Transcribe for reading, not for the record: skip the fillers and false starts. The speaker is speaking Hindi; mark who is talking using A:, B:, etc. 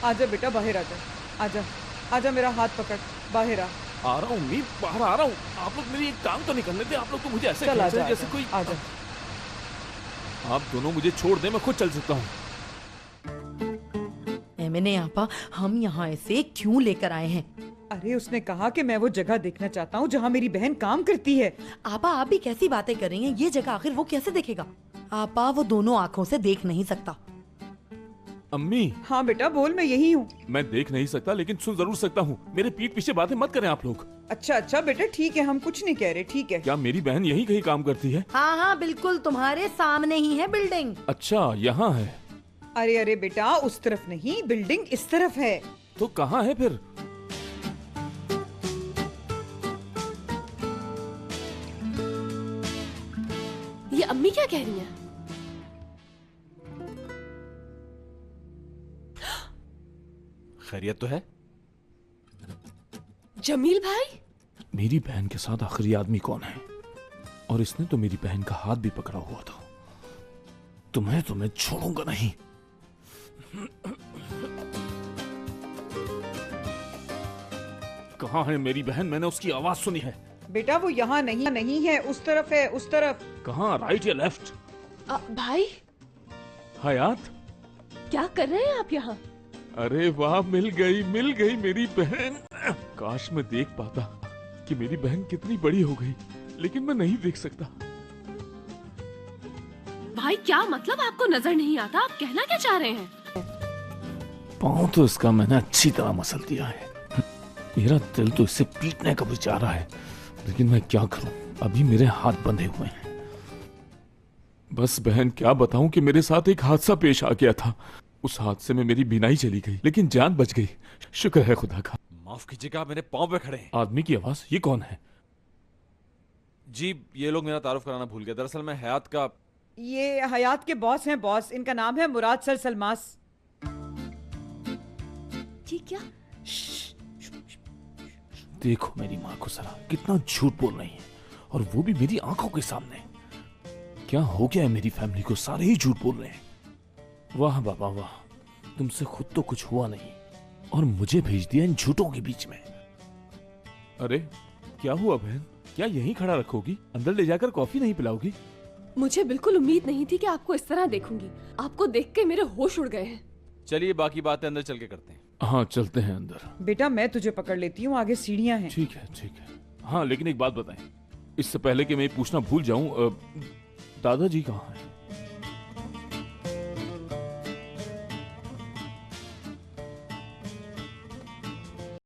A: आजा बेटा, बाहर आजा। आजा आजा, मेरा हाथ पकड़, बाहर आ।
B: आ रहा हूँ मैं, बाहर आ रहा हूँ। आप लोग मेरी एक काम तो नहीं करने दे। आप लोग तो मुझे ऐसे
A: चल
B: खींच
A: आजा,
B: रहे हैं जैसे
A: आजा,
B: कोई।
A: आजा।
B: आप दोनों मुझे छोड़ दे, मैं खुद चल सकता हूँ।
C: एमएनए आपा, हम यहाँ ऐसे क्यों लेकर आए हैं?
A: अरे उसने कहा कि मैं वो जगह देखना चाहता हूँ जहाँ मेरी बहन काम करती है।
C: आपा, आप भी कैसी बातें कर रही हैं? ये जगह आखिर वो कैसे देखेगा? आपा, वो दोनों आँखों से देख नहीं सकता।
B: अम्मी,
A: हाँ बेटा बोल, मैं यही हूँ।
B: मैं देख नहीं सकता लेकिन सुन जरूर सकता हूँ। मेरे पीठ पीछे बातें मत करें आप लोग।
A: अच्छा अच्छा बेटा, ठीक है, हम कुछ नहीं कह रहे, ठीक है।
B: क्या मेरी बहन यहीं कहीं काम करती है?
C: हाँ हाँ बिल्कुल, तुम्हारे सामने ही है बिल्डिंग।
B: अच्छा, यहाँ है।
A: अरे अरे बेटा, उस तरफ नहीं, बिल्डिंग इस तरफ है।
B: तो कहाँ है फिर?
D: ये अम्मी क्या कह रही हैं?
E: खैरियत तो है?
D: जमील भाई,
B: मेरी बहन के साथ आखिरी आदमी कौन है? और इसने तो मेरी बहन का हाथ भी पकड़ा हुआ था। तुम्हें तो मैं छोड़ूंगा नहीं। कहाँ है मेरी बहन? मैंने उसकी आवाज सुनी है।
A: बेटा वो यहाँ नहीं नहीं है, उस तरफ है, उस तरफ।
B: कहाँ, राइट या लेफ्ट?
D: भाई
B: हयात,
D: क्या कर रहे हैं आप यहाँ?
B: अरे वाह, मिल गई मेरी बहन। काश मैं देख पाता कि मेरी बहन कितनी बड़ी हो गई, लेकिन मैं नहीं देख सकता।
D: भाई क्या मतलब, आपको नजर नहीं आता? आप कहना क्या चाह रहे हैं?
B: पाँव तो इसका मैंने अच्छी तरह मसल दिया है। मेरा दिल तो इसे पीटने का भी चाह रहा है, लेकिन मैं क्या करूं, अभी मेरे हाथ बंधे हुए हैं। बस बहन, क्या बताऊं कि मेरे साथ एक हादसा पेश आ गया था। उस हादसे में मेरी बीनाई चली गई, लेकिन जान बच गई। शुक्र है खुदा का।
E: माफ कीजिएगा, मेरे पाँव पे खड़े हैं।
B: आदमी की आवाज, ये कौन है?
E: जी, ये लोग मेरा तारुफ कराना भूल गए। दरअसल मैं हयात का।
A: ये हयात के बॉस हैं, बॉस। इनका नाम है मुराद सर सलमास।
D: ठीक क्या?
B: देखो मेरी माँ को जरा, कितना झूठ बोल रही है, और वो भी मेरी आंखों के सामने। क्या हो गया है मेरी फैमिली को? सारे ही झूठ बोल रहे हैं। वाह बाबा वाह, तुमसे खुद तो कुछ हुआ नहीं और मुझे भेज दिया इन झूठों के बीच में। अरे क्या हुआ बहन? क्या यहीं खड़ा रखोगी? अंदर ले जाकर कॉफी नहीं पिलाओगी?
D: मुझे बिल्कुल उम्मीद नहीं थी कि आपको इस तरह देखूंगी। आपको देख के मेरे होश उड़ गए हैं।
E: चलिए बाकी बातें अंदर चल के करते हैं।
B: हाँ चलते हैं अंदर।
A: बेटा मैं तुझे पकड़ लेती हूँ, आगे सीढ़ियाँ हैं।
B: ठीक है ठीक है। हाँ लेकिन एक बात बताएं, इससे पहले कि मैं ये पूछना भूल जाऊं, दादाजी कहाँ हैं?